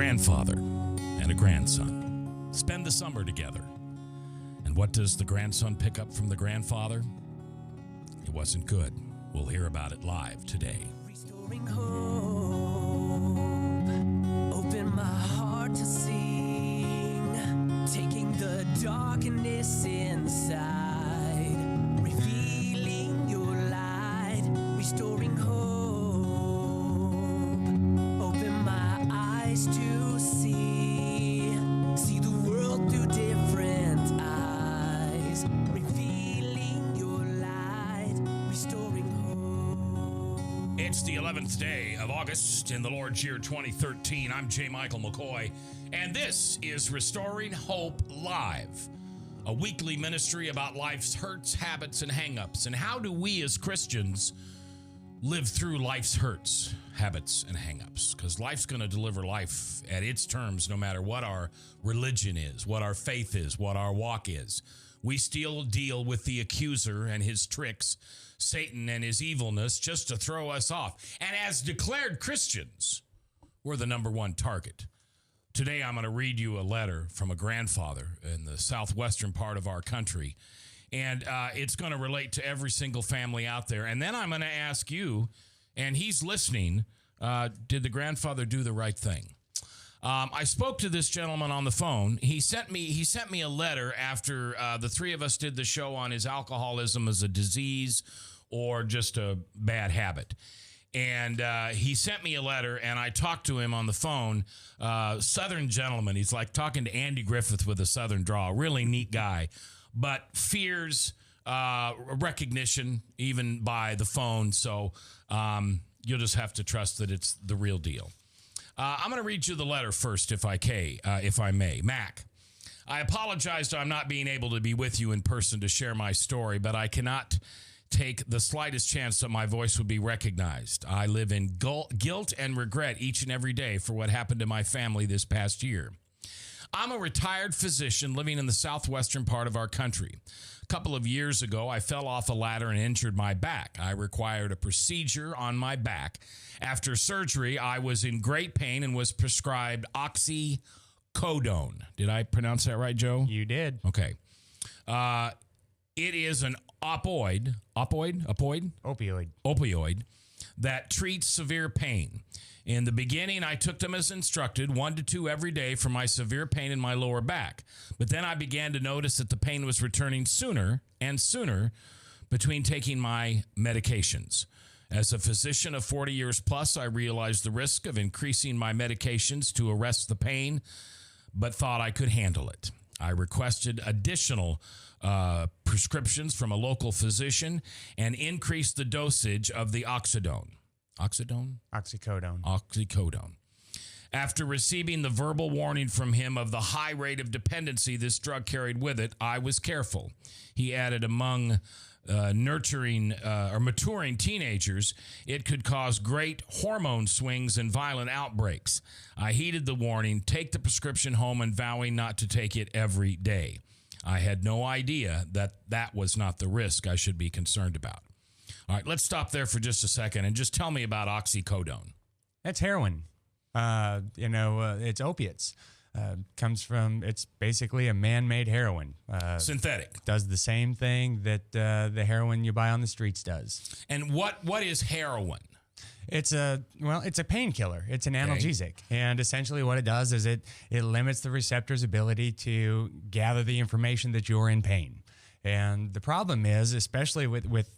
grandfather and a grandson spend the summer together. And what does the grandson pick up from the grandfather? It wasn't good. We'll hear about it live today. Restoring hope, open my heart to sing, taking the darkness inside, revealing your light, restoring hope, open my eyes to see the world through different eyes, revealing your light, restoring hope. It's the 11th day of August in the Lord's year 2013. I'm J. Michael McCoy, and this is Restoring Hope Live, a weekly ministry about life's hurts, habits, and hang-ups. And how do we as Christians live through life's hurts, habits, and hang-ups? Because life's going to deliver life at its terms no matter what our religion is, what our faith is, what our walk is. We still deal with the accuser and his tricks, Satan and his evilness, just to throw us off. And as declared Christians, we're the number one target. Today, I'm going to read you a letter from a grandfather in the southwestern part of our country. And it's going to relate to every single family out there. And then I'm going to ask you, and he's listening, did the grandfather do the right thing? I spoke to this gentleman on the phone. He sent me a letter after the three of us did the show on his alcoholism as a disease or just a bad habit. And he sent me a letter, and I talked to him on the phone. Southern gentleman. He's like talking to Andy Griffith with a Southern drawl. Really neat guy, but fears recognition even by the phone. So you'll just have to trust that it's the real deal. I'm going to read you the letter first, if I may. Mac, I apologize I'm not being able to be with you in person to share my story, but I cannot take the slightest chance that my voice would be recognized. I live in guilt and regret each and every day for what happened to my family this past year. I'm a retired physician living in the southwestern part of our country. A couple of years ago, I fell off a ladder and injured my back. I required a procedure on my back. After surgery, I was in great pain and was prescribed oxycodone. Did I pronounce that right, Joe? You did. Okay. It is an opioid that treats severe pain. In the beginning, I took them as instructed, 1 to 2 every day for my severe pain in my lower back. But then I began to notice that the pain was returning sooner and sooner between taking my medications. As a physician of 40 years plus, I realized the risk of increasing my medications to arrest the pain, but thought I could handle it. I requested additional prescriptions from a local physician and increased the dosage of the oxycodone. After receiving the verbal warning from him of the high rate of dependency this drug carried with it, I was careful. He added, among maturing teenagers, it could cause great hormone swings and violent outbreaks. I heeded the warning, take the prescription home and vowing not to take it every day. I had no idea that was not the risk I should be concerned about. All right, let's stop there for just a second and just tell me about oxycodone. That's heroin. It's opiates. It's basically a man-made heroin. Synthetic. Does the same thing that the heroin you buy on the streets does. And what is heroin? It's a painkiller. It's an analgesic. And essentially what it does is it limits the receptor's ability to gather the information that you're in pain. And the problem is, especially with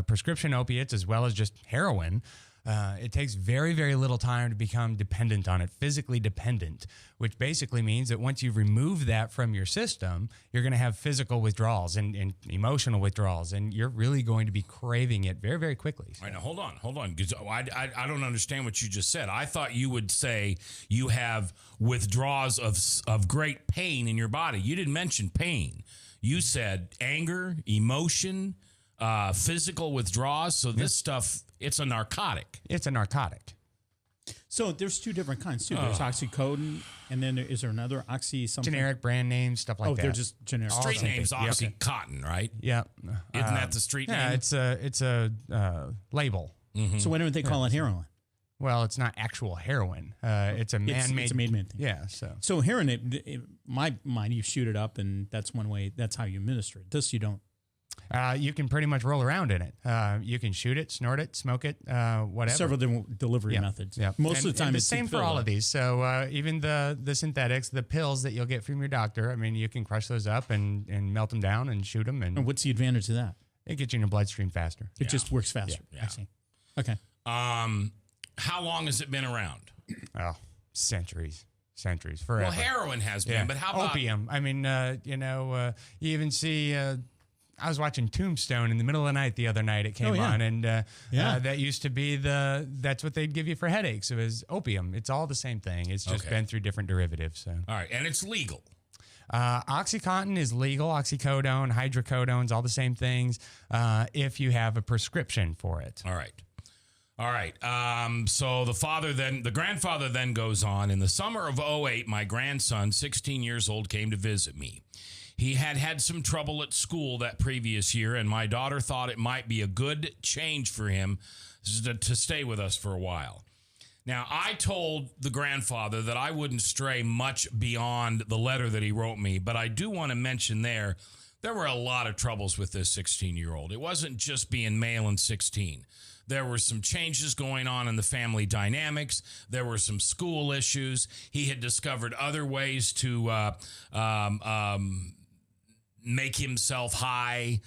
prescription opiates as well as just heroin, it takes very, very little time to become dependent on it, physically dependent, which basically means that once you remove that from your system, you're going to have physical withdrawals and emotional withdrawals, and you're really going to be craving it very, very quickly. All right, now hold on, because I don't understand what you just said. I thought you would say you have withdrawals of great pain in your body. You didn't mention pain. You said anger, emotion, physical withdrawals. So this stuff, it's a narcotic. It's a narcotic. So there's two different kinds too. There's oxycodone, and then is there another oxy something? Generic brand names, stuff like that. Oh, they're just generic. Street name's Oxycontin, right? Yeah. Isn't that the street name? Yeah, it's a label. Mm-hmm. So why don't they call it heroin? Well, it's not actual heroin. It's a man-made. It's a man-made thing. Yeah. So heroin, my mind, you shoot it up, and that's one way. That's how you administer it. This you don't. You can pretty much roll around in it. You can shoot it, snort it, smoke it, whatever. Several different delivery methods. Yeah. Most of the time, and the it's same for all of these. So even the synthetics, the pills that you'll get from your doctor, I mean, you can crush those up and melt them down and shoot them. And what's the advantage of that? It gets you in your bloodstream faster. It just works faster. Yeah. I see. Okay. How long has it been around? Oh, centuries, forever. Well, heroin has been, but how about opium? I mean, you even see. I was watching Tombstone in the middle of the night the other night. It came on, and that used to be that's what they'd give you for headaches. It was opium. It's all the same thing. It's just been through different derivatives. So. All right, and it's legal. OxyContin is legal. Oxycodone, hydrocodone's all the same things. If you have a prescription for it. All right. So the grandfather then goes on. In the summer of 2008, my grandson, 16 years old, came to visit me. He had some trouble at school that previous year, and my daughter thought it might be a good change for him to stay with us for a while. Now, I told the grandfather that I wouldn't stray much beyond the letter that he wrote me, but I do want to mention there were a lot of troubles with this 16-year-old. It wasn't just being male and 16. There were some changes going on in the family dynamics. There were some school issues. He had discovered other ways to make himself high.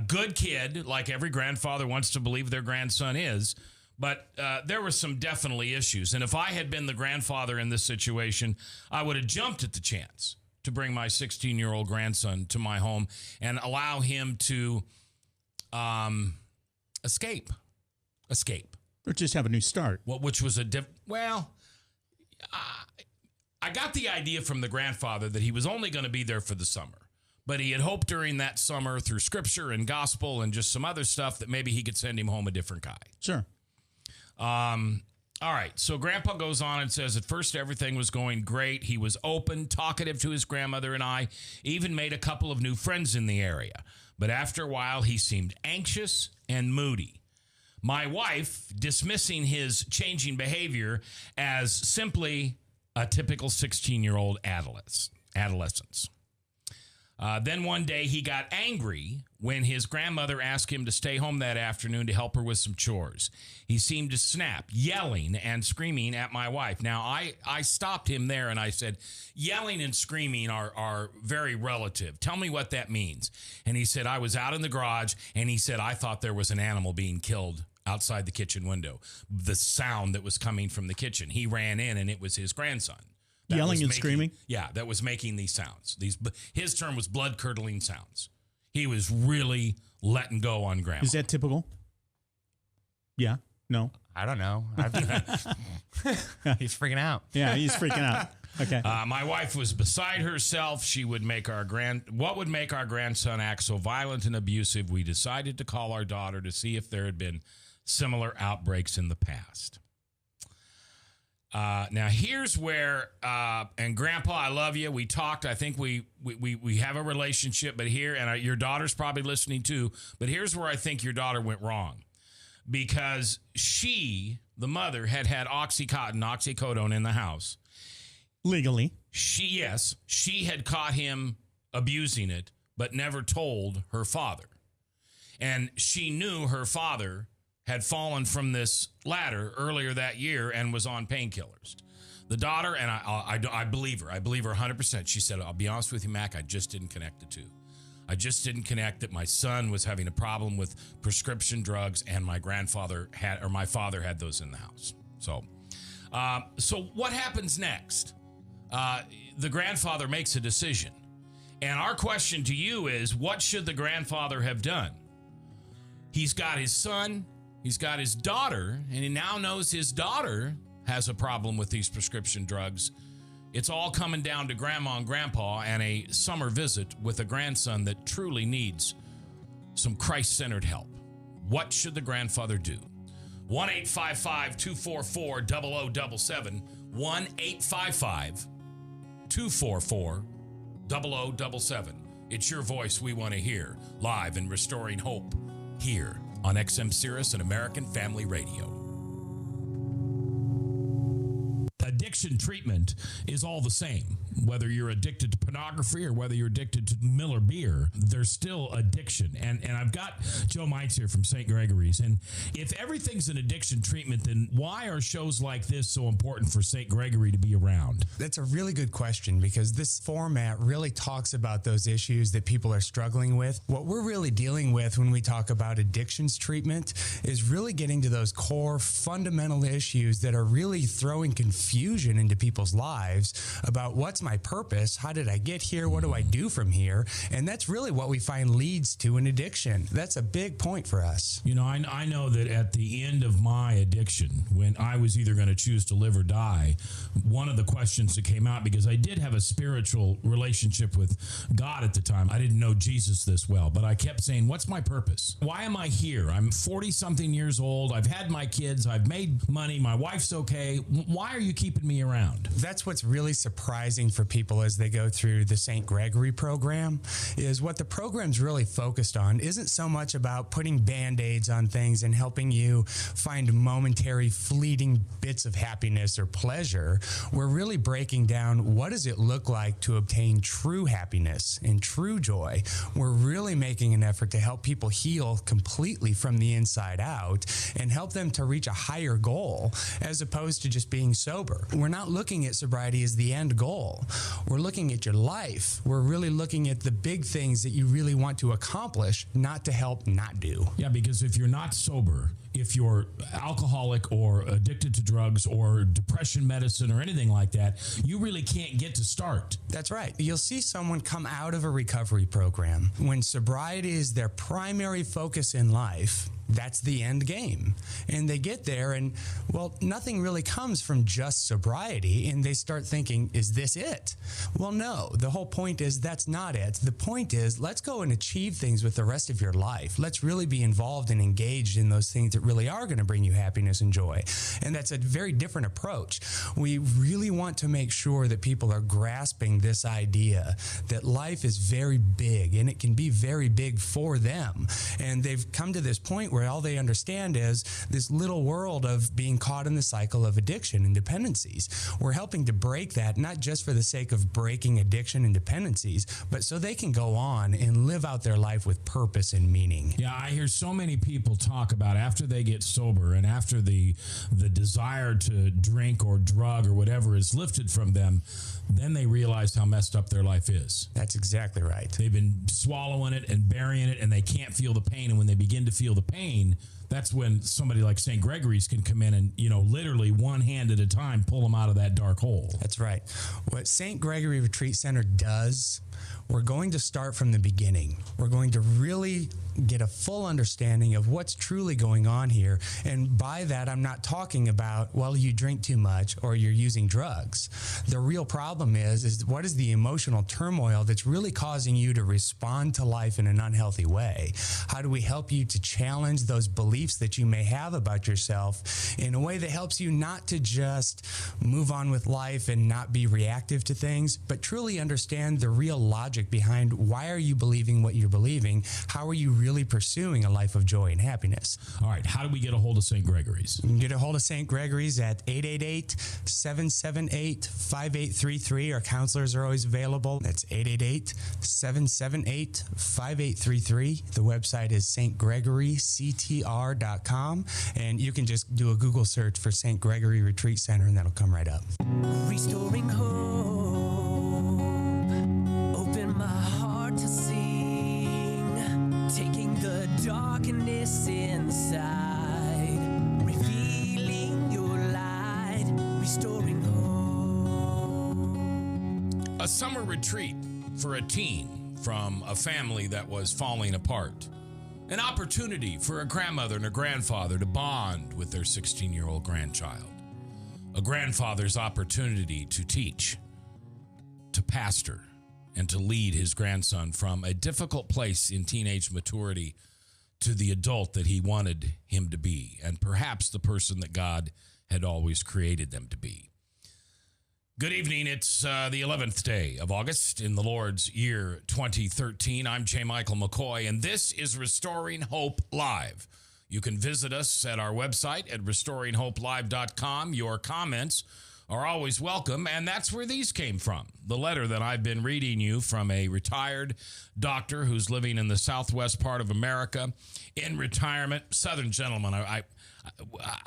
Good kid, like every grandfather wants to believe their grandson is. But there were some definitely issues. And if I had been the grandfather in this situation, I would have jumped at the chance to bring my 16-year-old grandson to my home and allow him to escape. Or just have a new start. Well, which was I got the idea from the grandfather that he was only going to be there for the summer. But he had hoped during that summer through scripture and gospel and just some other stuff that maybe he could send him home a different guy. Sure. All right. So Grandpa goes on and says, at first everything was going great. He was open, talkative to his grandmother and I, even made a couple of new friends in the area. But after a while, he seemed anxious and moody. My wife dismissing his changing behavior as simply a typical 16-year-old adolescence. Then one day he got angry when his grandmother asked him to stay home that afternoon to help her with some chores. He seemed to snap, yelling and screaming at my wife. Now, I stopped him there and I said, yelling and screaming are very relative. Tell me what that means. And he said, I was out in the garage, and he said, I thought there was an animal being killed outside the kitchen window. The sound that was coming from the kitchen. He ran in, and it was his grandson. Yelling and screaming? Yeah, that was making these sounds. His term was blood-curdling sounds. He was really letting go on Grandma. Is that typical? Yeah? No? I don't know. He's freaking out. Yeah, he's freaking out. Okay. My wife was beside herself. She would make what would make our grandson act so violent and abusive? We decided to call our daughter to see if there had been similar outbreaks in the past. Now here's where, and Grandpa, I love you. We talked. I think we have a relationship, but here, and your daughter's probably listening too, but here's where I think your daughter went wrong, because she, the mother, had oxycodone in the house. Legally. She had caught him abusing it, but never told her father. And she knew her father had fallen from this ladder earlier that year and was on painkillers. The daughter, and I believe her. I believe her 100%. She said, I'll be honest with you, Mac, I just didn't connect the two. I just didn't connect that my son was having a problem with prescription drugs, and my father had those in the house. So what happens next? The grandfather makes a decision. And our question to you is, what should the grandfather have done? He's got his son, he's got his daughter, and he now knows his daughter has a problem with these prescription drugs. It's all coming down to Grandma and Grandpa and a summer visit with a grandson that truly needs some Christ-centered help. What should the grandfather do? 1-855-244-0077. 1-855-244-0077. It's your voice we want to hear, live and restoring hope here on XM Sirius and American Family Radio. addiction treatment is all the same. Whether you're addicted to pornography or whether you're addicted to Miller beer, there's still addiction. And I've got Joe Meitz here from St. Gregory's. And if everything's an addiction treatment, then why are shows like this so important for St. Gregory to be around? That's a really good question, because this format really talks about those issues that people are struggling with. What we're really dealing with when we talk about addictions treatment is really getting to those core fundamental issues that are really throwing confusion into people's lives about what's my purpose, how did I get here, what do I do from here, and that's really what we find leads to an addiction. That's a big point for us. You know, I know that at the end of my addiction, when I was either going to choose to live or die, one of the questions that came out, because I did have a spiritual relationship with God at the time. I didn't know Jesus this well, but I kept saying, what's my purpose? Why am I here? I'm 40-something years old. I've had my kids. I've made money. My wife's okay. Why are you keeping me around? That's what's really surprising for people as they go through the St. Gregory program, is what the program's really focused on isn't so much about putting Band-Aids on things and helping you find momentary, fleeting bits of happiness or pleasure. We're really breaking down what does it look like to obtain true happiness and true joy. We're really making an effort to help people heal completely from the inside out and help them to reach a higher goal as opposed to just being sober. We're not looking at sobriety as the end goal. We're looking at your life. We're really looking at the big things that you really want to accomplish, not to help not do. Yeah, because if you're not sober, if you're alcoholic or addicted to drugs or depression medicine or anything like that, you really can't get to start. That's right. You'll see someone come out of a recovery program when sobriety is their primary focus in life. That's the end game. And they get there and, well, nothing really comes from just sobriety, and they start thinking, is this it? Well, no. The whole point is that's not it. The point is, let's go and achieve things with the rest of your life. Let's really be involved and engaged in those things that really are going to bring you happiness and joy. And that's a very different approach. We really want to make sure that people are grasping this idea that life is very big, and it can be very big for them. And they've come to this point where all they understand is this little world of being caught in the cycle of addiction and dependencies. We're helping to break that, not just for the sake of breaking addiction and dependencies, but so they can go on and live out their life with purpose and meaning. Yeah, I hear so many people talk about after they get sober and after the desire to drink or drug or whatever is lifted from them, then they realize how messed up their life is. That's exactly right. They've been swallowing it and burying it, and they can't feel the pain. And when they begin to feel the pain, that's when somebody like St. Gregory's can come in and, you know, literally one hand at a time, pull them out of that dark hole. That's right. What St. Gregory Retreat Center does, we're going to start from the beginning. We're going to really get a full understanding of what's truly going on here. And by that, I'm not talking about, well, you drink too much or you're using drugs. The real problem is what is the emotional turmoil that's really causing you to respond to life in an unhealthy way? How do we help you to challenge those beliefs that you may have about yourself in a way that helps you not to just move on with life and not be reactive to things, but truly understand the real logic behind why are you believing what you're believing? How are you really pursuing a life of joy and happiness? All right, how do we get a hold of St. Gregory's? You can get a hold of St. Gregory's at 888-778-5833. Our counselors are always available. That's 888-778-5833. The website is stgregoryctr.com, and you can just do a Google search for St. Gregory Retreat Center, and that'll come right up. Restoring hope. Open my heart to sing. Taking the darkness inside. Revealing your light. Restoring hope. A summer retreat for a teen from a family that was falling apart. An opportunity for a grandmother and a grandfather to bond with their 16-year-old grandchild. A grandfather's opportunity to teach, to pastor, and to lead his grandson from a difficult place in teenage maturity to the adult that he wanted him to be, and perhaps the person that God had always created them to be. Good evening. It's the 11th day of August in the Lord's year 2013. I'm J. Michael McCoy, and this is Restoring Hope Live. You can visit us at our website at restoringhopelive.com. Your comments are always welcome, and that's where these came from. The letter that I've been reading you from a retired doctor who's living in the southwest part of America in retirement. Southern gentleman. I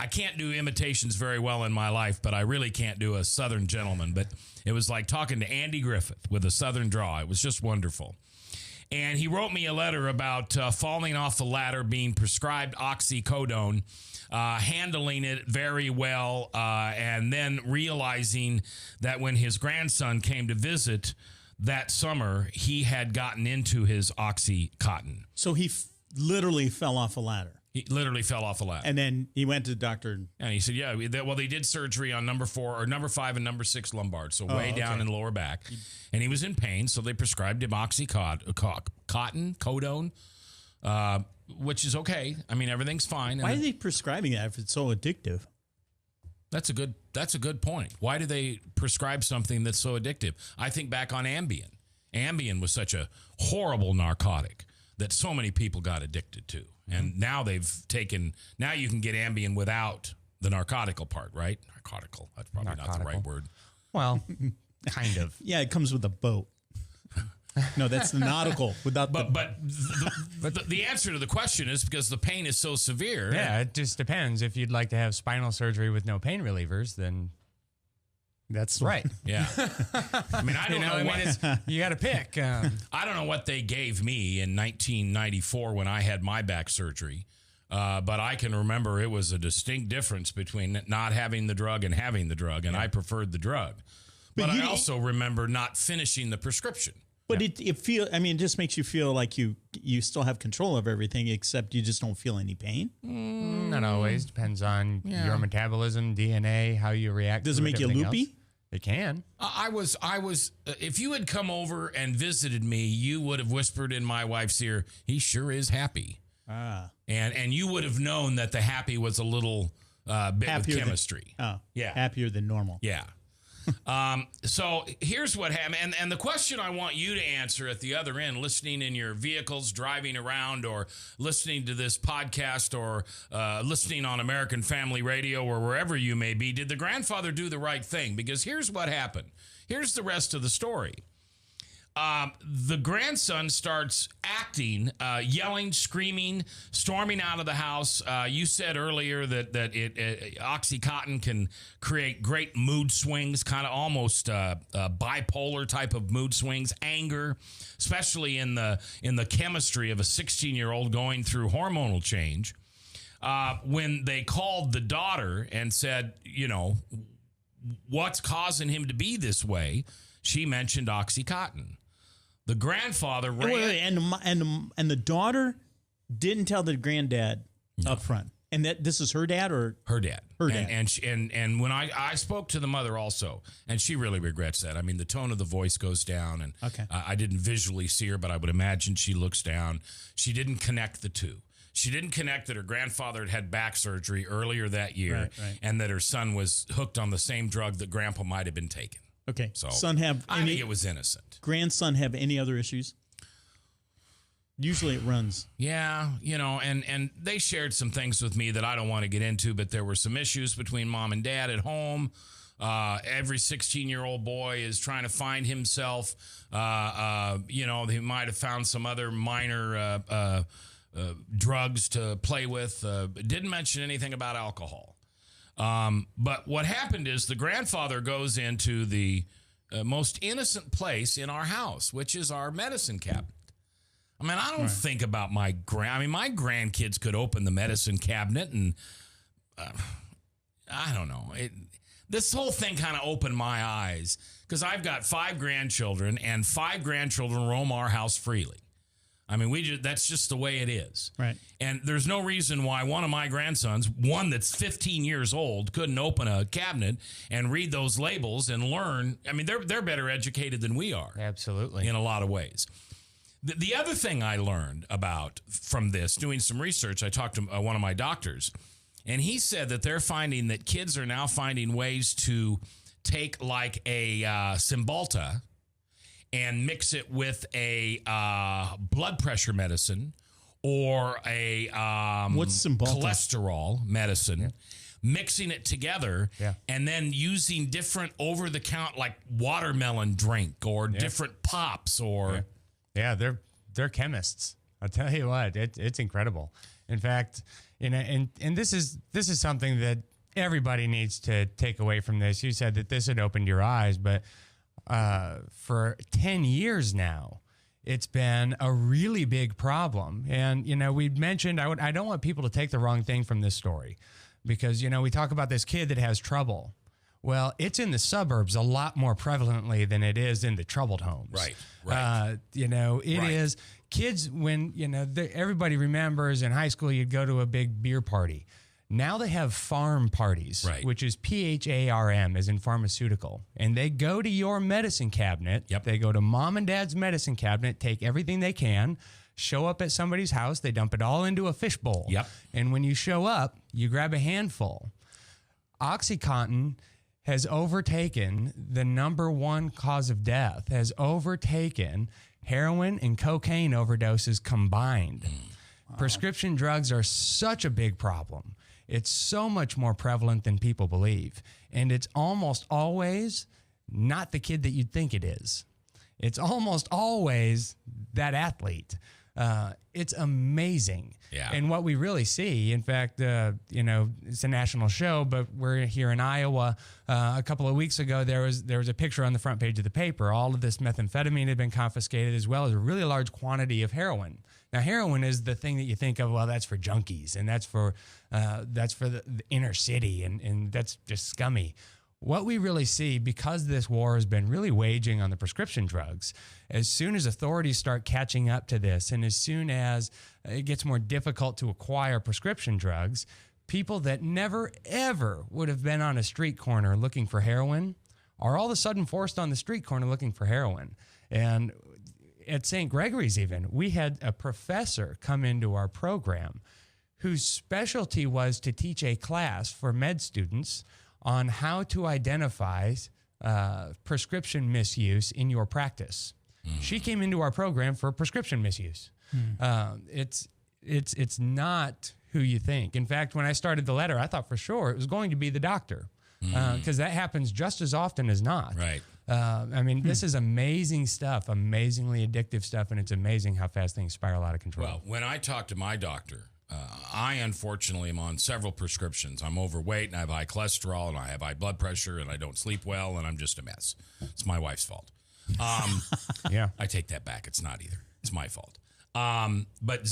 can't do imitations very well in my life, but I really can't do a Southern gentleman. But it was like talking to Andy Griffith with a Southern draw. It was just wonderful. And he wrote me a letter about falling off the ladder, being prescribed oxycodone, handling it very well, and then realizing that when his grandson came to visit that summer, he had gotten into his Oxycontin. So he literally fell off a ladder. He literally fell off a ladder. And then he went to the doctor. And he said, yeah, well, they did surgery on number 5 and number 6 lumbar, so way down in the lower back. And he was in pain, so they prescribed him oxycodone, which is okay. I mean, everything's fine. Why are they prescribing that if it's so addictive? That's a good point. Why do they prescribe something that's so addictive? I think back on Ambien. Ambien was such a horrible narcotic that so many people got addicted to. And now you can get Ambien without the narcotical part, right? Narcotical. That's probably not the right word. Well, kind of. Yeah, it comes with a boat. No, that's the nautical without but the answer to the question is because the pain is so severe. Yeah, it just depends. If you'd like to have spinal surgery with no pain relievers, then that's right. Yeah. I mean, I don't know what you got to pick. I don't know what they gave me in 1994 when I had my back surgery. But I can remember it was a distinct difference between not having the drug and having the drug, and I preferred the drug. But I also remember not finishing the prescription. But it just makes you feel like you still have control of everything, except you just don't feel any pain. Not always. Depends on your metabolism, DNA, how you react. Does it make you loopy? Else. It can. I was. If you had come over and visited me, you would have whispered in my wife's ear, "He sure is happy." And you would have known that the happy was a little bit of chemistry. Happier than normal. Yeah. So here's what happened. And the question I want you to answer at the other end, listening in your vehicles, driving around, or listening to this podcast, or listening on American Family Radio, or wherever you may be, did the grandfather do the right thing? Because here's what happened. Here's the rest of the story. The grandson starts acting, yelling, screaming, storming out of the house. You said earlier that Oxycontin can create great mood swings, kind of almost bipolar type of mood swings, anger, especially in the chemistry of a 16-year-old going through hormonal change. When they called the daughter and said, what's causing him to be this way, she mentioned Oxycontin. The grandfather ran. And the daughter didn't tell the granddad up front. And that this is her dad or her dad. Her dad. And when I spoke to the mother also, and she really regrets that. I mean, the tone of the voice goes down, and I didn't visually see her, but I would imagine she looks down. She didn't connect the two. She didn't connect that her grandfather had back surgery earlier that year, and that her son was hooked on the same drug that grandpa might have been taking. Okay. So I think it was innocent. Grandson have any other issues? Usually it runs. Yeah, and they shared some things with me that I don't want to get into, but there were some issues between mom and dad at home. Every 16-year-old boy is trying to find himself. He might have found some other minor drugs to play with. Didn't mention anything about alcohol. But what happened is the grandfather goes into the most innocent place in our house, which is our medicine cabinet. I mean, I don't think about my grandkids could open the medicine cabinet and I don't know. This whole thing kind of opened my eyes because I've got 5 grandchildren and 5 grandchildren roam our house freely. I mean, that's just the way it is. Right. And there's no reason why one of my grandsons, one that's 15 years old, couldn't open a cabinet and read those labels and learn. I mean, they're better educated than we are. Absolutely. In a lot of ways. The other thing I learned about from this, doing some research, I talked to one of my doctors, and he said that they're finding that kids are now finding ways to take like a Cymbalta and mix it with a blood pressure medicine or a What's Cymbalta? cholesterol medicine, mixing it together, Yeah. and then using different over-the-counter, like watermelon drink or different pops or... Yeah, they're chemists. I'll tell you what, it's incredible. In fact, and this is something that everybody needs to take away from this. You said that this had opened your eyes, but for 10 years now, it's been a really big problem. And, we mentioned, I don't want people to take the wrong thing from this story because, we talk about this kid that has trouble. Well, it's in the suburbs a lot more prevalently than it is in the troubled homes. Right. It is kids when, everybody remembers in high school you'd go to a big beer party. Now they have farm parties, Right. which is PHARM, as in pharmaceutical. And they go to your medicine cabinet. Yep. They go to mom and dad's medicine cabinet, take everything they can, show up at somebody's house. They dump it all into a fishbowl. Yep. And when you show up, you grab a handful. OxyContin has overtaken the number one cause of death, has overtaken heroin and cocaine overdoses combined. Wow. Prescription drugs are such a big problem. It's so much more prevalent than people believe. And it's almost always not the kid that you'd think it is. It's almost always that athlete. It's amazing. Yeah. And what we really see, in fact, it's a national show, but we're here in Iowa. A couple of weeks ago, there was a picture on the front page of the paper. All of this methamphetamine had been confiscated, as well as a really large quantity of heroin. Now, heroin is the thing that you think of, well, that's for junkies, and that's for the inner city, and that's just scummy. What we really see, because this war has been really waging on the prescription drugs, as soon as authorities start catching up to this, and as soon as it gets more difficult to acquire prescription drugs, people that never, ever would have been on a street corner looking for heroin are all of a sudden forced on the street corner looking for heroin. And at St. Gregory's even, we had a professor come into our program whose specialty was to teach a class for med students on how to identify prescription misuse in your practice. She came into our program for prescription misuse. It's not who you think. In fact, when I started the letter, I thought for sure it was going to be the doctor because that happens just as often as not. Right. This is amazing stuff, amazingly addictive stuff, and it's amazing how fast things spiral out of control. Well, when I talk to my doctor, I unfortunately am on several prescriptions. I'm overweight and I have high cholesterol and I have high blood pressure and I don't sleep well and I'm just a mess. It's my wife's fault. Yeah. I take that back. It's not either. It's my fault. But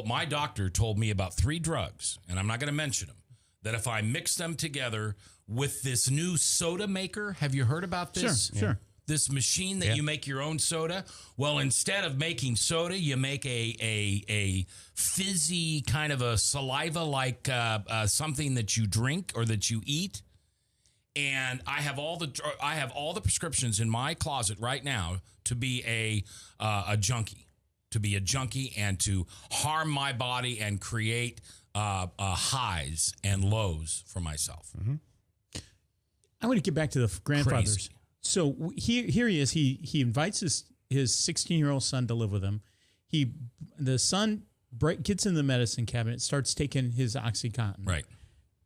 my doctor told me about 3 drugs, and I'm not going to mention them, that if I mix them together with this new soda maker, have you heard about this? Sure. This machine that you make your own soda. Well, instead of making soda, you make a fizzy kind of a saliva like something that you drink or that you eat. And I have all the prescriptions in my closet right now to be a junkie, and to harm my body and create highs and lows for myself. Mm-hmm. I want to get back to the grandfathers. Crazy. So here he is. He invites his 16-year-old son to live with him. The son gets in the medicine cabinet, starts taking his OxyContin. Right.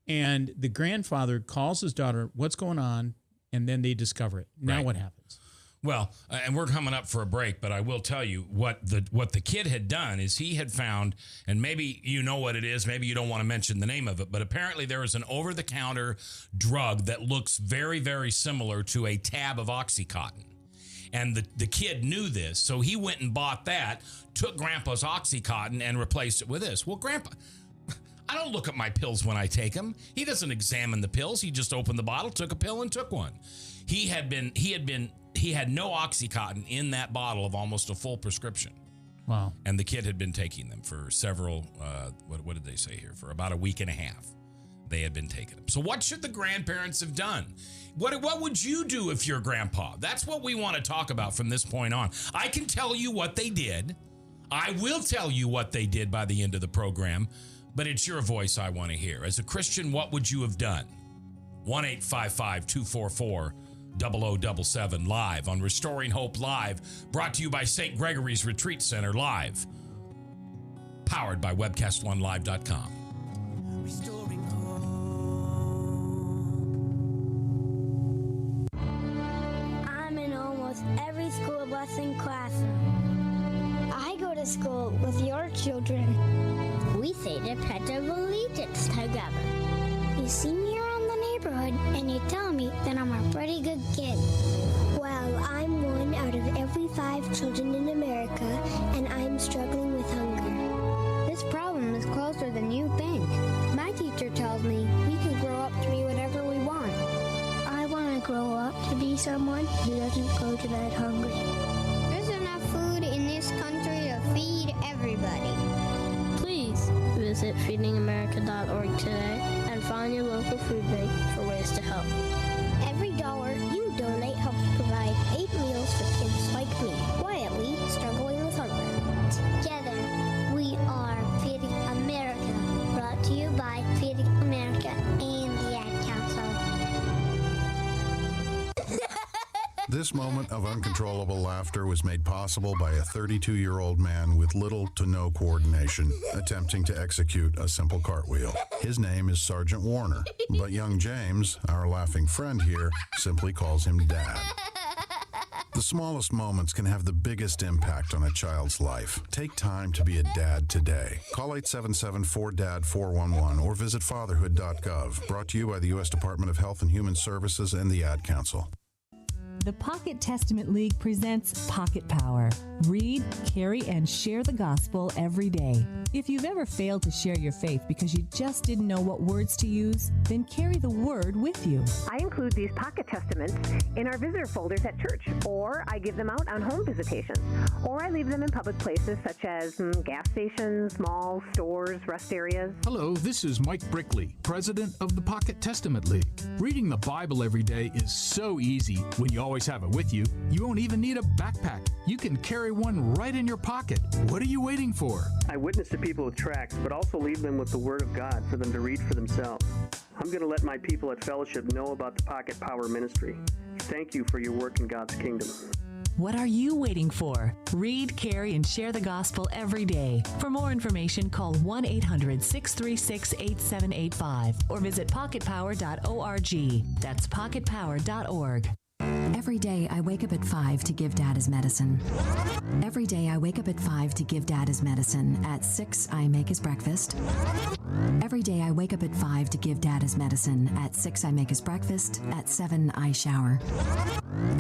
And the grandfather calls his daughter, what's going on? And then they discover it. Now Right. what happens? Well, and we're coming up for a break, but I will tell you what the kid had done is he had found, and maybe you know what it is, maybe you don't want to mention the name of it, but apparently there is an over-the-counter drug that looks very, very similar to a tab of OxyContin. And the kid knew this, so he went and bought that, took Grandpa's OxyContin, and replaced it with this. Well, Grandpa, I don't look at my pills when I take them. He doesn't examine the pills. He just opened the bottle, took a pill, and took one. He had no OxyContin in that bottle of almost a full prescription. Wow. And the kid had been taking them for several, what did they say here? For about a week and a half. They had been taking them. So what should the grandparents have done? What would you do if you're grandpa? That's what we want to talk about from this point on. I can tell you what they did. I will tell you what they did by the end of the program, but it's your voice I want to hear. As a Christian, what would you have done? 1-855-244-0077 live on Restoring Hope Live, brought to you by St. Gregory's Retreat Center live. powered by webcastonelive.com. Restoring hope. I'm in almost every school bus and classroom. I go to school with your children. We say the Pledge of Allegiance together. You see me around the neighborhood and you tell me that I'm a pretty good kid. Well, I'm one out of every 5 children in America, and I'm struggling with hunger. This problem is closer than you think. My teacher tells me we can grow up to be whatever we want. I want to grow up to be someone who doesn't go to bed hungry. There's enough food in this country to feed everybody. Please visit feedingamerica.org today and find your local food bank for ways to help. Every dollar you donate helps provide 8 meals for kids like me, quietly struggling with hunger. Together, we are Feeding America, brought to you by Feeding America and the Ad Council. This moment of uncontrollable laughter was made possible by a 32-year-old man with little to no coordination attempting to execute a simple cartwheel. His name is Sergeant Warner, but young James, our laughing friend here, simply calls him Dad. The smallest moments can have the biggest impact on a child's life. Take time to be a dad today. Call 877-4DAD-411 or visit fatherhood.gov. Brought to you by the U.S. Department of Health and Human Services and the Ad Council. The Pocket Testament League presents Pocket Power. Read, carry, and share the gospel every day. If you've ever failed to share your faith because you just didn't know what words to use, then carry the word with you. I include these pocket testaments in our visitor folders at church, or I give them out on home visitations, or I leave them in public places such as gas stations, malls, stores, rest areas. Hello, this is Mike Brickley, president of the Pocket Testament League. Reading the Bible every day is so easy when you always have it with you. You won't even need a backpack. You can carry one right in your pocket. What are you waiting for? I witness to people with tracts, but also leave them with the Word of God for them to read for themselves. I'm going to let my people at Fellowship know about the Pocket Power Ministry. Thank you for your work in God's kingdom. What are you waiting for? Read, carry, and share the gospel every day. For more information, call 1-800-636-8785 or visit pocketpower.org. That's pocketpower.org. Every day I wake up at 5 to give Dad his medicine. Every day I wake up at 5 to give Dad his medicine. At 6 I make his breakfast. Every day I wake up at 5 to give Dad his medicine. At 6 I make his breakfast. At 7 I shower.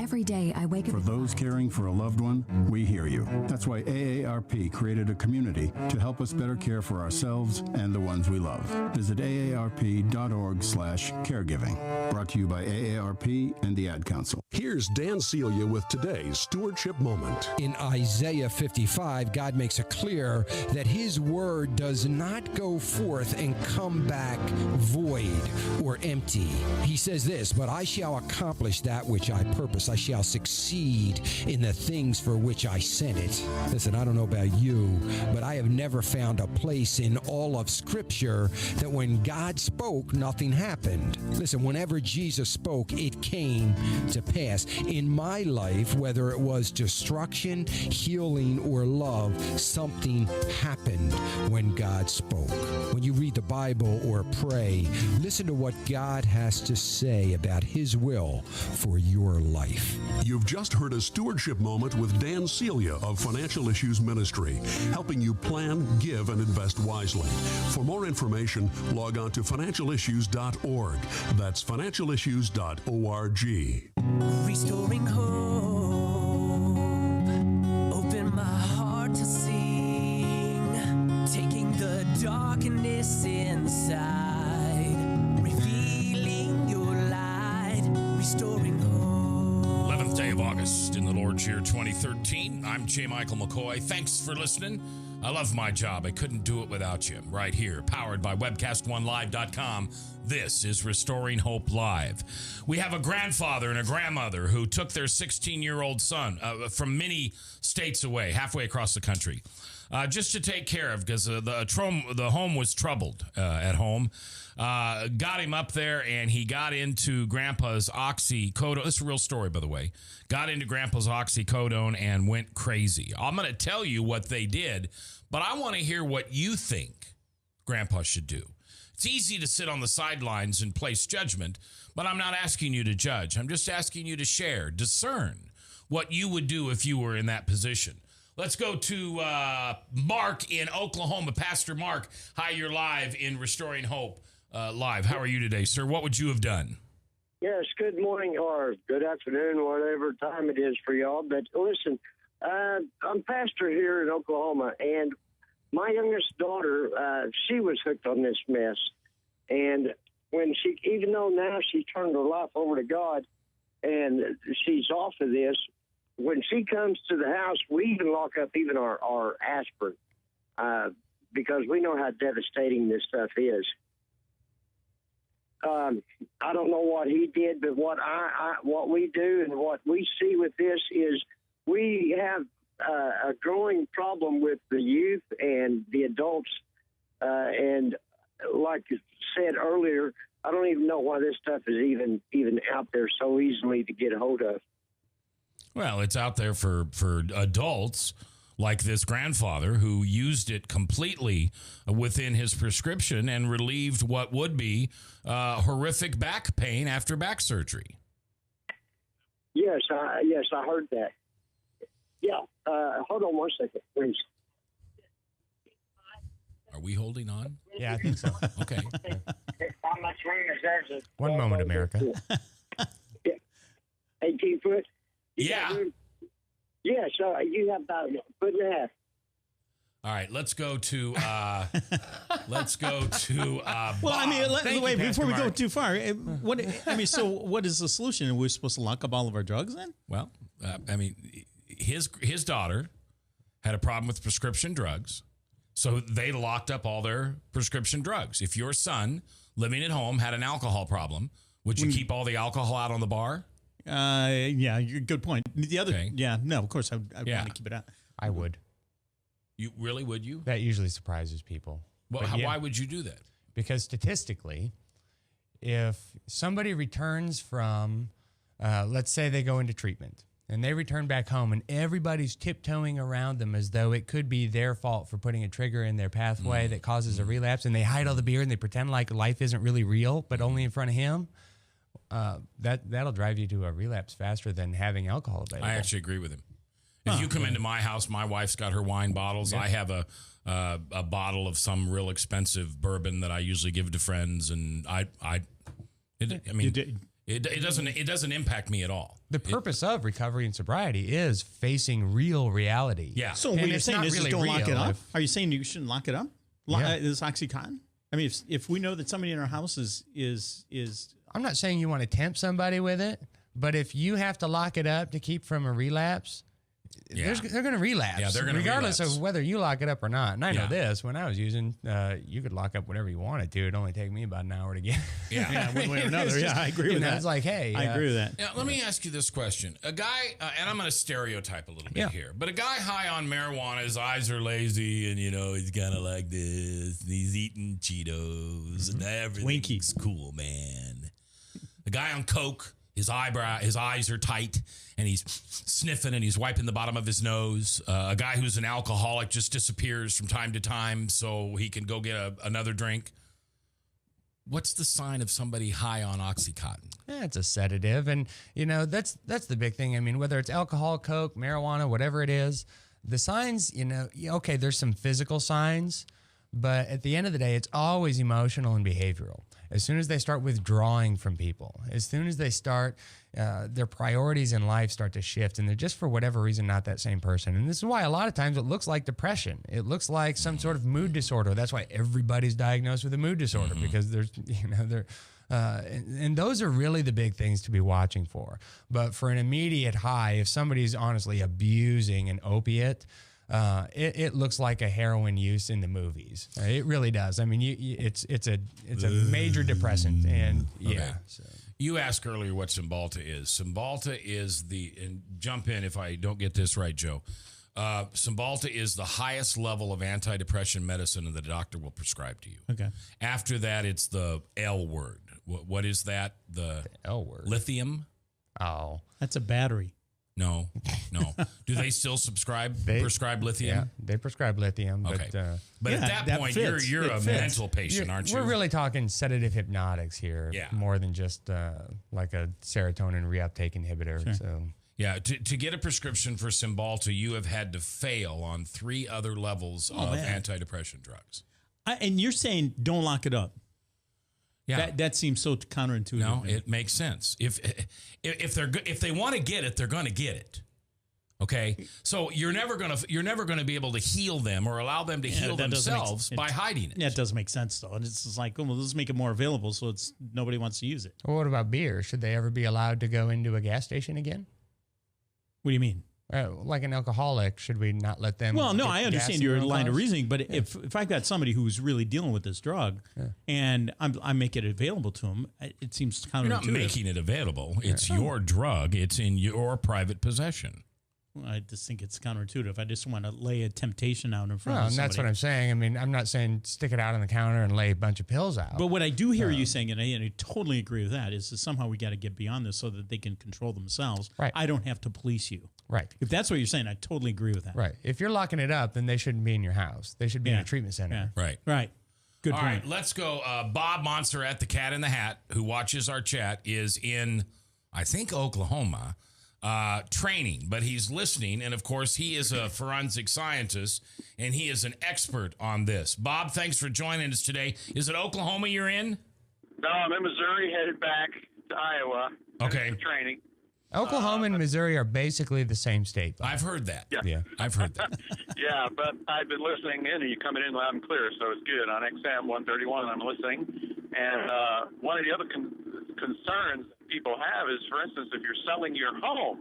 Every day I wake up. For those caring for a loved one, we hear you. That's why AARP created a community to help us better care for ourselves and the ones we love. Visit aarp.org/caregiving. Brought to you by AARP and the Ad Council. Here's Dan Celia with today's Stewardship Moment. In Isaiah 55, God makes it clear that His word does not go forth and come back void or empty. He says this, "But I shall accomplish that which I purpose. I shall succeed in the things for which I sent it." Listen, I don't know about you, but I have never found a place in all of Scripture that when God spoke, nothing happened. Listen, whenever Jesus spoke, it came to pass. In my life, whether it was destruction, healing, or love, something happened when God spoke. When you read the Bible or pray, listen to what God has to say about His will for your life. You've just heard a Stewardship Moment with Dan Celia of Financial Issues Ministry, helping you plan, give, and invest wisely. For more information, log on to financialissues.org. That's financialissues.org. Restoring hope. Open my heart to sing. Taking the darkness inside. Revealing your light. Restoring hope. 11th day of August in the Lord's year 2013. I'm J. Michael McCoy. Thanks for listening. I love my job. I couldn't do it without you. Right here, powered by webcastonelive.com. This is Restoring Hope Live. We have a grandfather and a grandmother who took their 16-year-old son from many states away, halfway across the country, just to take care of, because the home was troubled at home. Got him up there, and he got into Grandpa's oxycodone. This is a real story, by the way. Got into Grandpa's oxycodone and went crazy. I'm going to tell you what they did, But I want to hear what you think Grandpa should do. It's easy to sit on the sidelines and place judgment, but I'm not asking you to judge. I'm just asking you to share, discern what you would do if you were in that position. Let's go to Mark in Oklahoma. Pastor Mark, hi, you're live in Restoring Hope Live. How are you today, sir? What would you have done? Yes, good morning or good afternoon, whatever time it is for y'all. But listen, I'm pastor here in Oklahoma, and my youngest daughter, she was hooked on this mess. And when she, even though now she turned her life over to God and she's off of this, when she comes to the house, we even lock up even our aspirin because we know how devastating this stuff is. I don't know what he did, but what we do and what we see with this is we have a growing problem with the youth and the adults. And like you said earlier, I don't even know why this stuff is even out there so easily to get a hold of. Well, it's out there for adults like this grandfather who used it completely within his prescription and relieved what would be horrific back pain after back surgery. Yes, I heard that. Yeah, hold on one second, please. Are we holding on? Yeah, I think so. Okay. How much room is there? One moment, America. 18 foot? Yeah. Yeah, so you have about a foot and a half. All right, let's go to Well, Bob. I mean, wait, before we go Mark. too far, so what is the solution? Are we supposed to lock up all of our drugs then? Well, his daughter had a problem with prescription drugs, so they locked up all their prescription drugs. If your son living at home had an alcohol problem, would you keep all the alcohol out on the bar? Yeah, good point. The other, Okay. yeah, no, of course, I want Yeah. to keep it out. I would. You really would you? That usually surprises people. Well, But yeah. why would you do that? Because statistically, if somebody returns from, let's say they go into treatment and they return back home and everybody's tiptoeing around them as though it could be their fault for putting a trigger in their pathway that causes a relapse, and they hide all the beer and they pretend like life isn't really real, but only in front of him, that'll drive you to a relapse faster than having alcohol available. I actually agree with him. If you come into my house, my wife's got her wine bottles. I have a bottle of some real expensive bourbon that I usually give to friends, and it doesn't impact me at all. The purpose of recovery and sobriety is facing real reality. Yeah. So what And you're it's saying not is just really don't lock it real up? if- Are you saying you shouldn't lock it up? Yeah. This OxyContin? I mean, if we know that somebody in our house is I'm not saying you want to tempt somebody with it, but if you have to lock it up to keep from a relapse, Yeah. they're going to relapse. Yeah, they're gonna regardless relapse. of whether you lock it up or not. And I know Yeah. this. When I was using, you could lock up whatever you wanted to. It'd only take me about an hour to get. Yeah. one way or another. It's Yeah, I agree with that. It's like, hey, I agree with that. Now, let me ask you this question. A guy, and I'm going to stereotype a little bit Yeah. here, but a guy high on marijuana, his eyes are lazy, and, he's kind of like this, and he's eating Cheetos, and everything's cool, man. A guy on Coke, his eyes are tight, and he's sniffing, and he's wiping the bottom of his nose. A guy who's an alcoholic just disappears from time to time so he can go get another drink. What's the sign of somebody high on Oxycontin? Yeah, it's a sedative, and that's the big thing. I mean, whether it's alcohol, coke, marijuana, whatever it is, the signs. Okay, there's some physical signs, but at the end of the day, it's always emotional and behavioral. As soon as they start withdrawing from people, as soon as they start, their priorities in life start to shift, and they're just for whatever reason not that same person. And this is why a lot of times it looks like depression. It looks like some sort of mood disorder. That's why everybody's diagnosed with a mood disorder because there's, and those are really the big things to be watching for. But for an immediate high, if somebody's honestly abusing an opiate, it looks like a heroin use in the movies. It really does. I mean, it's a major depressant, and yeah. Okay. So. You asked earlier what Cymbalta is. Cymbalta is and jump in if I don't get this right, Joe. Cymbalta is the highest level of antidepressant medicine that the doctor will prescribe to you. Okay. After that, it's the L word. What is that? The L word. Lithium. Oh, that's a battery. No. Do they still prescribe lithium? Yeah, they prescribe lithium. Okay. But at that point, fits. you're a mental patient, aren't you? We're really talking sedative hypnotics here, more than just like a serotonin reuptake inhibitor. Sure. So. Yeah, to get a prescription for Cymbalta, you have had to fail on 3 other levels of antidepressant drugs. And you're saying don't lock it up. Yeah, that seems so counterintuitive. No, it makes sense. If they want to get it, they're going to get it. Okay, so you're never gonna be able to heal them or allow them to heal themselves by hiding it. Yeah, it does make sense though, and it's just like, well, let's make it more available so nobody wants to use it. Well, what about beer? Should they ever be allowed to go into a gas station again? What do you mean? Like an alcoholic, should we not let them? Well, no, I understand your line of reasoning, but Yeah. if I've got somebody who's really dealing with this drug and I make it available to them, it seems counterintuitive. You're not making it available. It's your drug. It's in your private possession. Well, I just think it's counterintuitive. I just want to lay a temptation out in front of and somebody. that's what I'm saying. I mean, I'm not saying stick it out on the counter and lay a bunch of pills out. But what I do hear you saying, and I totally agree with that, is that somehow we got to get beyond this so that they can control themselves. Right. I don't have to police you. Right. If that's what you're saying, I totally agree with that. Right. If you're locking it up, then they shouldn't be in your house. They should be in a treatment center. Right. Right. Good All point. right, let's go. Bob Monster at the Cat in the Hat, who watches our chat, is in, I think, Oklahoma, training, but he's listening. And of course, he is a forensic scientist and he is an expert on this. Bob, thanks for joining us today. Is it Oklahoma you're in? No, I'm in Missouri, headed back to Iowa. Okay. For training. Oklahoma and Missouri are basically the same state. Bob. I've heard that. Yeah. I've heard that. Yeah, but I've been listening in, and you're coming in loud and clear, so it's good. On XM 131, I'm listening. And one of the other concerns people have is, for instance, if you're selling your home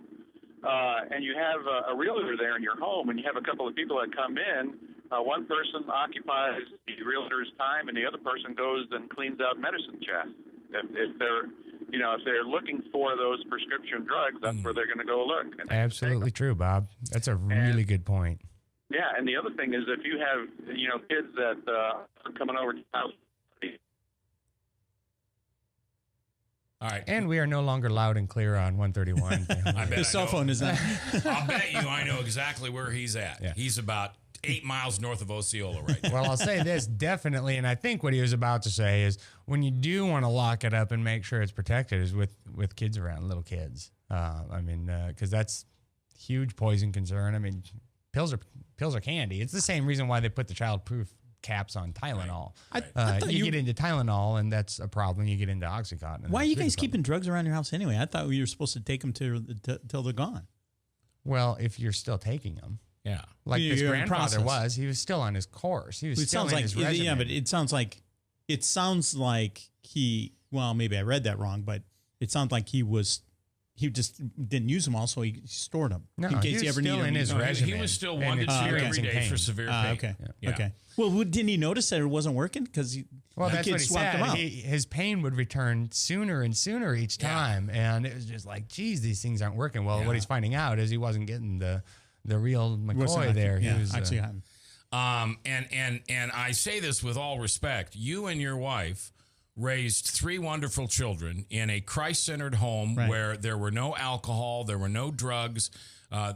and you have a realtor there in your home and you have a couple of people that come in, one person occupies the realtor's time and the other person goes and cleans out medicine chests. If they're looking for those prescription drugs, that's where they're going to go look. And Absolutely true, Bob. That's a really good point. yeah, and the other thing is if you have, kids that are coming over to the house. All right. And we are no longer loud and clear on 131. The cell phone is not. I'll bet you I know exactly where he's at. Yeah. He's about 8 miles north of Osceola right now. Well, I'll say this definitely, and I think what he was about to say is when you do want to lock it up and make sure it's protected is with kids around, little kids. Because that's huge poison concern. I mean, pills are candy. It's the same reason why they put the childproof caps on Tylenol. I thought you get into Tylenol, and that's a problem. You get into Oxycontin. Why are you guys keeping drugs around your house anyway? I thought you were supposed to take them till they're gone. Well, if you're still taking them. Yeah. Like You're this in grandfather process. was. He was still on his course. He was It still sounds in like his regimen. yeah, but it sounds like he. Well, maybe I read that wrong, but it sounds like he just didn't use them all, so he stored them No, in case he he was ever still needed in them. his No, regimen. he was still and 1 to 2 every experiencing day for pain. severe pain. Okay. Yeah. Okay. Well, didn't he notice that it wasn't working? Because Well, that's what kids he swapped them said. out. His pain would return sooner and sooner each time, and it was just like, geez, these things aren't working. Well, what he's finding out is he wasn't getting the real McCoy there. He was actually. And I say this with all respect. You and your wife raised 3 wonderful children in a Christ-centered home where there were no alcohol, there were no drugs.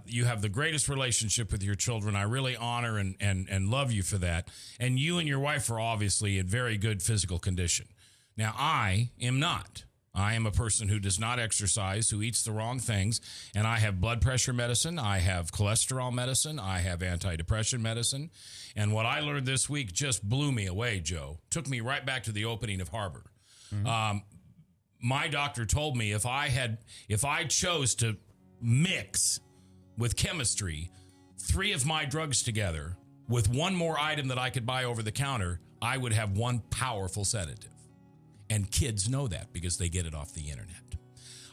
You have the greatest relationship with your children. I really honor and love you for that. And you and your wife are obviously in very good physical condition. Now, I am not. I am a person who does not exercise, who eats the wrong things, and I have blood pressure medicine, I have cholesterol medicine, I have antidepressant medicine, and what I learned this week just blew me away, Joe. Took me right back to the opening of Harbor. Mm-hmm. My doctor told me if I chose to mix with chemistry 3 of my drugs together with one more item that I could buy over the counter, I would have one powerful sedative. And kids know that because they get it off the internet.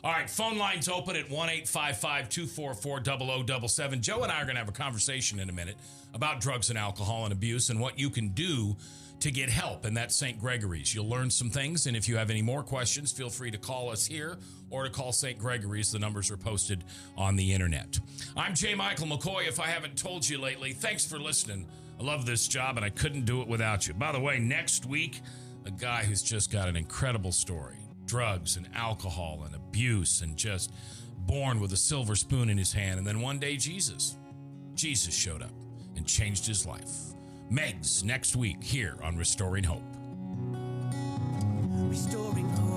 All right, phone lines open at 1-855-244-0077. Joe and I are going to have a conversation in a minute about drugs and alcohol and abuse and what you can do to get help. And that's St. Gregory's. You'll learn some things. And if you have any more questions, feel free to call us here or to call St. Gregory's. The numbers are posted on the internet. I'm J. Michael McCoy. If I haven't told you lately, thanks for listening. I love this job and I couldn't do it without you. By the way, next week, a guy who's just got an incredible story. drugs and alcohol and abuse and just born with a silver spoon in his hand. And then one day Jesus showed up and changed his life. Megs next week here on Restoring Hope. Restoring hope.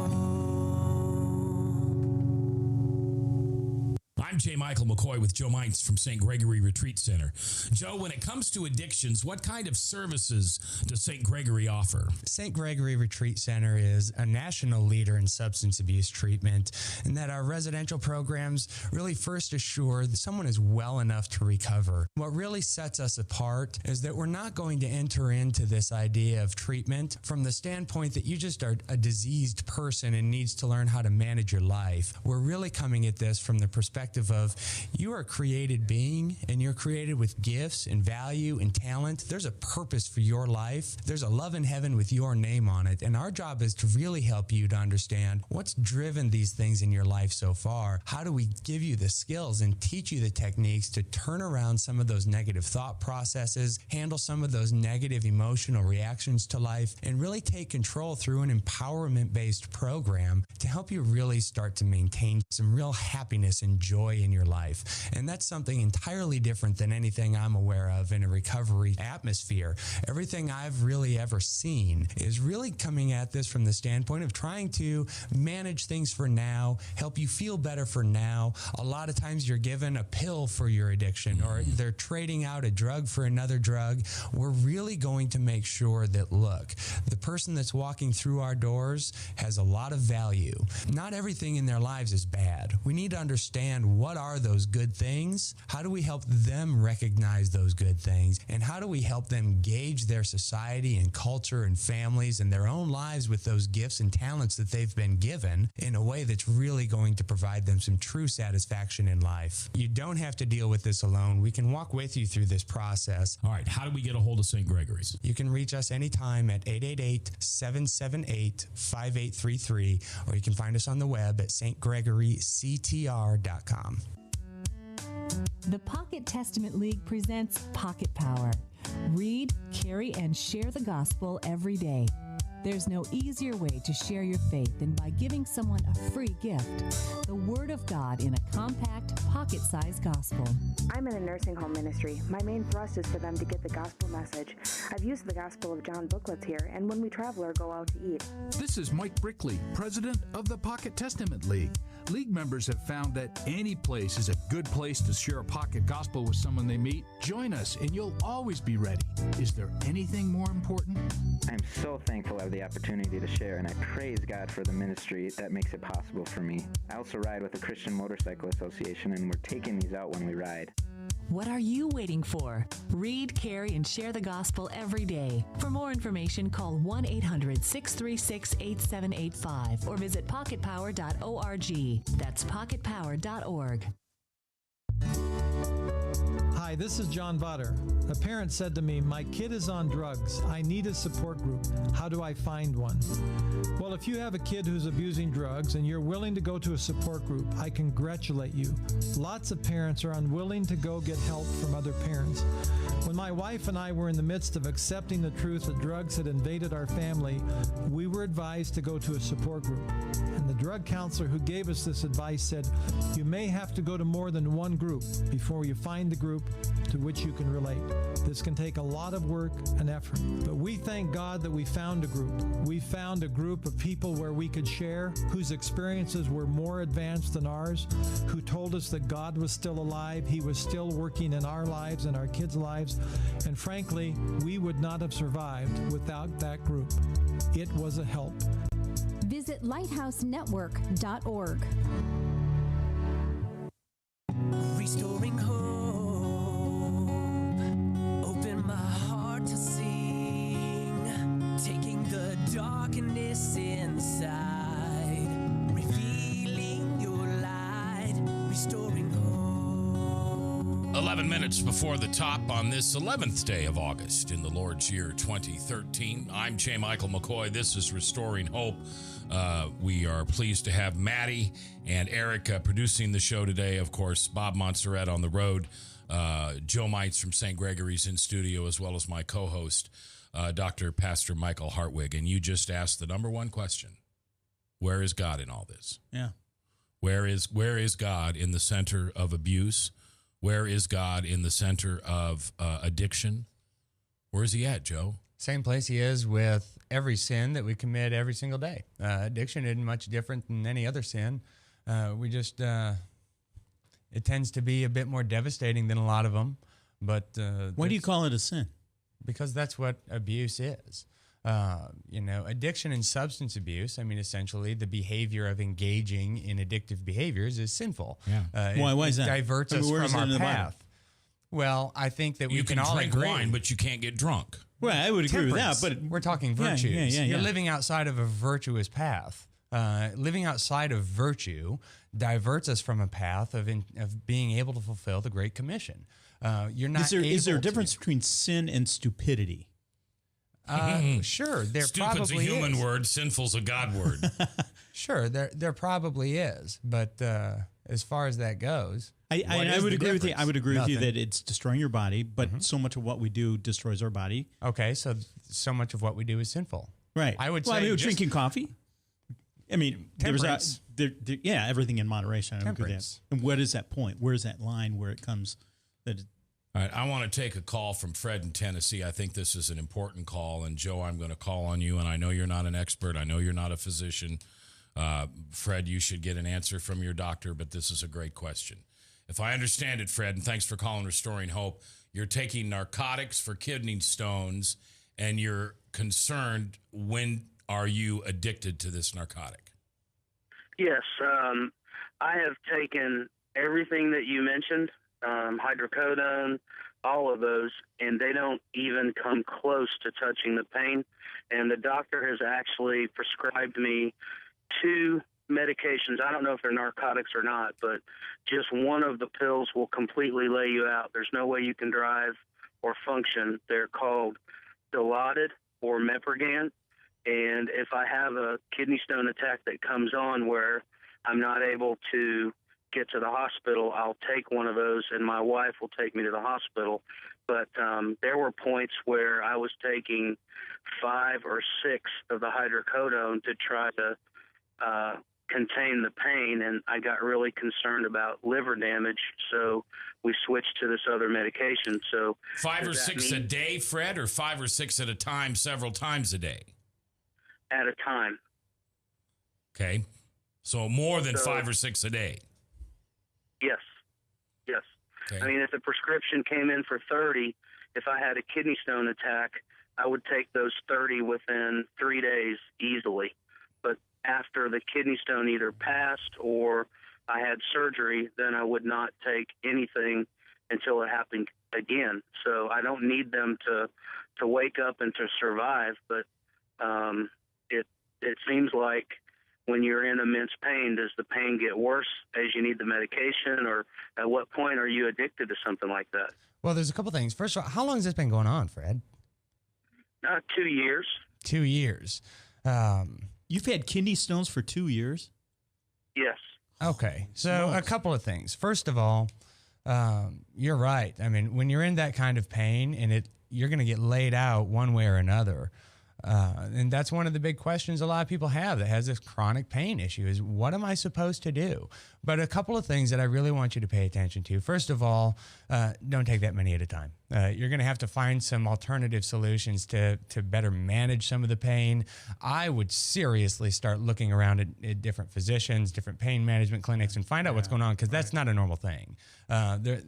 I'm J. Michael McCoy with Joe Mines from St. Gregory Retreat Center. Joe, when it comes to addictions, what kind of services does St. Gregory offer? St. Gregory Retreat Center is a national leader in substance abuse treatment, and that our residential programs really first assure that someone is well enough to recover. What really sets us apart is that we're not going to enter into this idea of treatment from the standpoint that you just are a diseased person and needs to learn how to manage your life. We're really coming at this from the perspective of you are a created being, and you're created with gifts and value and talent. There's a purpose for your life. There's a love in heaven with your name on it. And our job is to really help you to understand what's driven these things in your life so far. How do we give you the skills and teach you the techniques to turn around some of those negative thought processes, handle some of those negative emotional reactions to life, and really take control through an empowerment-based program to help you really start to maintain some real happiness and joy in your life. And that's something entirely different than anything I'm aware of in a recovery atmosphere. Everything I've really ever seen is really coming at this from the standpoint of trying to manage things for now, help you feel better for now. A lot of times you're given a pill for your addiction, or they're trading out a drug for another drug. We're really going to make sure that, look, the person that's walking through our doors has a lot of value. Not everything in their lives is bad. We need to understand what are those good things? How do we help them recognize those good things? And how do we help them gauge their society and culture and families and their own lives with those gifts and talents that they've been given in a way that's really going to provide them some true satisfaction in life? You don't have to deal with this alone. We can walk with you through this process. All right, how do we get a hold of St. Gregory's? You can reach us anytime at 888-778-5833, or you can find us on the web at stgregoryctr.com. The Pocket Testament League presents Pocket Power. Read, carry, and share the gospel every day. There's no easier way to share your faith than by giving someone a free gift, the Word of God in a compact, pocket-sized gospel. I'm in a nursing home ministry. My main thrust is for them to get the gospel message. I've used the Gospel of John booklets here, and when we travel or go out to eat. This is Mike Brickley, president of the Pocket Testament League. League members have found that any place is a good place to share a pocket gospel with someone they meet. Join us, and you'll always be ready. Is there anything more important? I'm so thankful I have the opportunity to share, and I praise God for the ministry that makes it possible for me. I also ride with the Christian Motorcycle Association, and we're taking these out when we ride. What are you waiting for? Read, carry, and share the gospel every day. For more information, call 1-800-636-8785 or visit pocketpower.org. That's pocketpower.org. Hi, this is John Butter. A parent said to me, "My kid is on drugs. I need a support group. How do I find one?" Well, if you have a kid who's abusing drugs and you're willing to go to a support group, I congratulate you. Lots of parents are unwilling to go get help from other parents. When my wife and I were in the midst of accepting the truth that drugs had invaded our family, we were advised to go to a support group. And the drug counselor who gave us this advice said, "You may have to go to more than one group before you find the group to which you can relate. This can take a lot of work and effort, but we thank God that we found a group. We found a group of people where we could share, whose experiences were more advanced than ours, who told us that God was still alive, He was still working in our lives and our kids' lives, and frankly, we would not have survived without that group. It was a help." Visit lighthousenetwork.org. Restoring hope. Open my heart to sing. Taking the darkness inside. Revealing your light. Restoring hope. 11 minutes before the top on this 11th day of August in the Lord's year 2013. I'm J. Michael McCoy. This is Restoring Hope. We are pleased to have Maddie and Eric producing the show today. Of course, Bob Montserrat on the road. Joe Mites from St. Gregory's in studio, as well as my co-host, Dr. Pastor Michael Hartwig. And you just asked the number one question. where is God in all this? Yeah. Where is God in the center of abuse? Where is God in the center of addiction? Where is he at, Joe? Same place he is with every sin that we commit every single day. Addiction isn't much different than any other sin. It tends to be a bit more devastating than a lot of them. But why do you call it a sin? Because that's what abuse is. Addiction and substance abuse, I mean, essentially the behavior of engaging in addictive behaviors is sinful. Yeah. Why is that? It diverts us from our path. Well, I think that we can all drink agree. wine, but you can't get drunk. Well, I would agree with that, but we're talking virtues. Yeah. You're living outside of a virtuous path. Living outside of virtue diverts us from a path of being able to fulfill the Great Commission. You're not. Is there a difference between sin and stupidity? Sure, there Stupid's probably a human is. word. Sinful's a God word. Sure, there probably is, but as far as that goes, I would agree with you. I would agree with you Nothing. that it's destroying your body, but so much of what we do destroys our body. Okay, so much of what we do is sinful. Right. I would say drinking coffee. I mean, Temperance. everything in moderation. I would agree with Temperance. that. And what is that point? Where is that line where it comes that? All right, I want to take a call from Fred in Tennessee. I think this is an important call. And, Joe, I'm going to call on you. And I know you're not an expert. I know you're not a physician. Fred, you should get an answer from your doctor, but this is a great question. If I understand it, Fred, and thanks for calling Restoring Hope, you're taking narcotics for kidney stones, and you're concerned, when are you addicted to this narcotic? Yes, I have taken everything that you mentioned, hydrocodone, all of those, and they don't even come close to touching the pain. And the doctor has actually prescribed me 2 medications. I don't know if they're narcotics or not, but just one of the pills will completely lay you out. There's no way you can drive or function. They're called Dilaudid or Meprigan. And if I have a kidney stone attack that comes on where I'm not able to get to the hospital, I'll take one of those, and my wife will take me to the hospital. But there were points where I was taking 5 or 6 of the hydrocodone to try to contain the pain, and I got really concerned about liver damage, so we switched to this other medication. So 5 or 6 a day, Fred, or 5 or 6 at a time, several times a day? At a time. Okay. So more than 5 or 6 a day. Yes. Okay. I mean, if the prescription came in for 30, if I had a kidney stone attack, I would take those 30 within 3 days easily. But after the kidney stone either passed or I had surgery, then I would not take anything until it happened again. So I don't need them to wake up and to survive, but it seems like when you're in immense pain, does the pain get worse as you need the medication, or at what point are you addicted to something like that? well, there's a couple things. First of all, how long has this been going on, Fred? 2 years. 2 years. You've had kidney stones for 2 years? Yes. Okay, so a couple of things. First of all, you're right. I mean, when you're in that kind of pain and you're going to get laid out one way or another. And that's one of the big questions a lot of people have that has this chronic pain issue is, what am I supposed to do? But a couple of things that I really want you to pay attention to. First of all, don't take that many at a time. You're going to have to find some alternative solutions to better manage some of the pain. I would seriously start looking around at different physicians, different pain management clinics, and find out what's going on, because that's not a normal thing.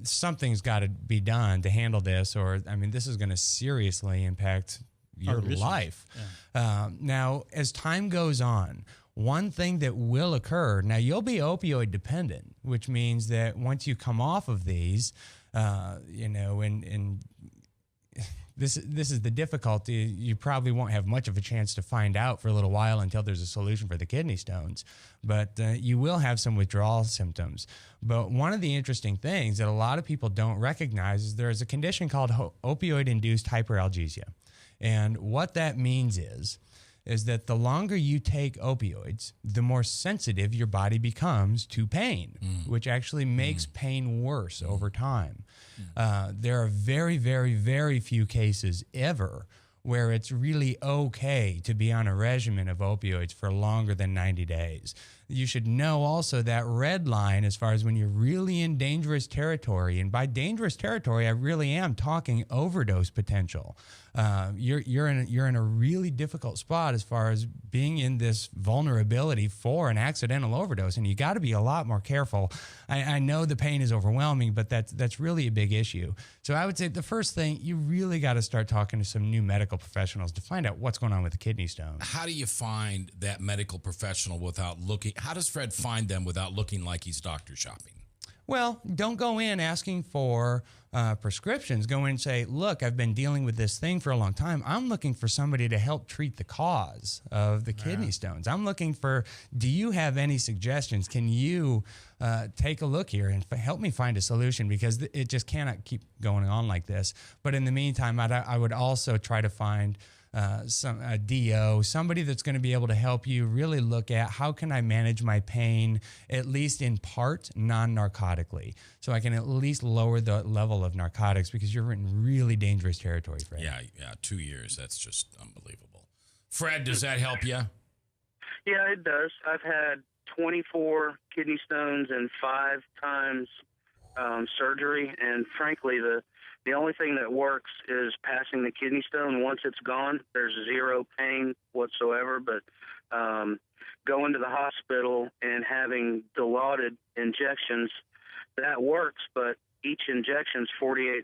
Something's got to be done to handle this, or, I mean, this is going to seriously impact your life. Yeah. Now, as time goes on, one thing that will occur, now you'll be opioid dependent, which means that once you come off of these, and this is the difficulty. You probably won't have much of a chance to find out for a little while until there's a solution for the kidney stones, but you will have some withdrawal symptoms. But one of the interesting things that a lot of people don't recognize is there's a condition called opioid-induced hyperalgesia. And what that means is that the longer you take opioids, the more sensitive your body becomes to pain, which actually makes pain worse over time. There are very, very, very few cases ever where it's really okay to be on a regimen of opioids for longer than 90 days. You should know also that red line as far as when you're really in dangerous territory. And by dangerous territory, I really am talking overdose potential. You're in a really difficult spot as far as being in this vulnerability for an accidental overdose, and you got to be a lot more careful. I know the pain is overwhelming, but that's really a big issue. So I would say the first thing, you really got to start talking to some new medical professionals to find out what's going on with the kidney stone. How do you find that medical professional without looking? How does Fred find them without looking like he's doctor shopping? Well, don't go in asking for prescriptions. Go in and say, look, I've been dealing with this thing for a long time. I'm looking for somebody to help treat the cause of the kidney stones. I'm looking for, do you have any suggestions? Can you take a look here and help me find a solution? Because it just cannot keep going on like this. But in the meantime, I would also try to find a DO, somebody that's going to be able to help you really look at how can I manage my pain, at least in part, non-narcotically. So I can at least lower the level of narcotics, because you're in really dangerous territory, Fred. Yeah, 2 years. That's just unbelievable. Fred, does that help you? Yeah, it does. I've had 24 kidney stones and 5 times surgery, and frankly, the only thing that works is passing the kidney stone. Once it's gone, there's zero pain whatsoever. But going to the hospital and having Dilaudid injections, that works. But each injection's $48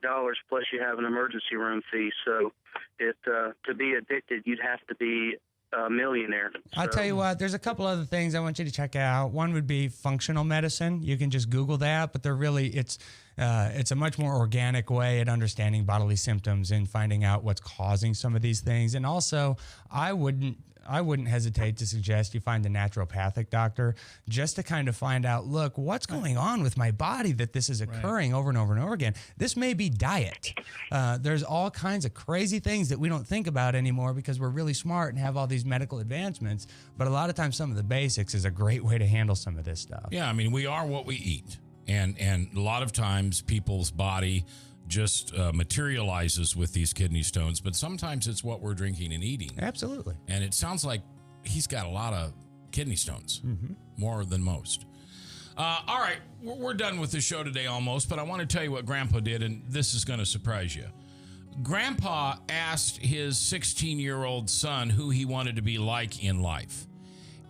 plus you have an emergency room fee. So to be addicted, you'd have to be a millionaire. I'll tell you what, there's a couple other things I want you to check out. One would be functional medicine. You can just Google that, but it's a much more organic way at understanding bodily symptoms and finding out what's causing some of these things. And also, I wouldn't hesitate to suggest you find a naturopathic doctor just to kind of find out, look, what's going on with my body that this is occurring over and over and over again. This may be diet. There's all kinds of crazy things that we don't think about anymore because we're really smart and have all these medical advancements. But a lot of times, some of the basics is a great way to handle some of this stuff. Yeah, I mean, we are what we eat. And a lot of times people's body just materializes with these kidney stones, but sometimes it's what we're drinking and eating. Absolutely. And it sounds like he's got a lot of kidney stones, more than most. All right, we're done with the show today almost, but I want to tell you what Grandpa did, and this is going to surprise you. Grandpa asked his 16-year-old son who he wanted to be like in life.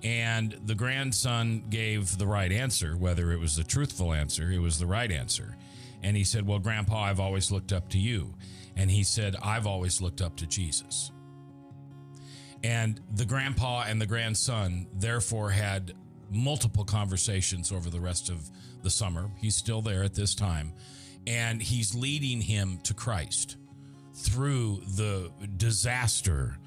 And the grandson gave the right answer, whether it was the truthful answer, it was the right answer. And he said, well, Grandpa, I've always looked up to you. And he said, I've always looked up to Jesus. And the grandpa and the grandson, therefore, had multiple conversations over the rest of the summer. He's still there at this time. And he's leading him to Christ through the disaster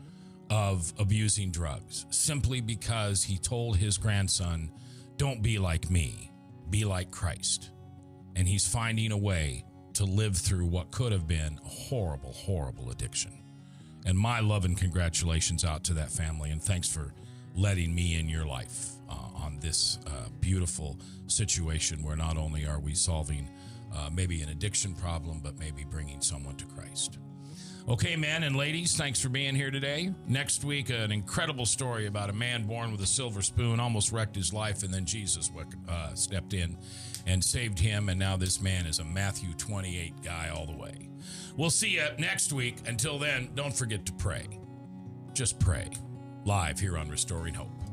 of abusing drugs, simply because he told his grandson, don't be like me, be like Christ. And he's finding a way to live through what could have been a horrible, horrible addiction. And my love and congratulations out to that family, and thanks for letting me in your life on this beautiful situation where not only are we solving maybe an addiction problem, but maybe bringing someone to Christ. Okay, men and ladies, thanks for being here today. Next week, an incredible story about a man born with a silver spoon, almost wrecked his life, and then Jesus stepped in and saved him, and now this man is a Matthew 28 guy all the way. We'll see you next week. Until then, don't forget to pray. Just pray. Live here on Restoring Hope.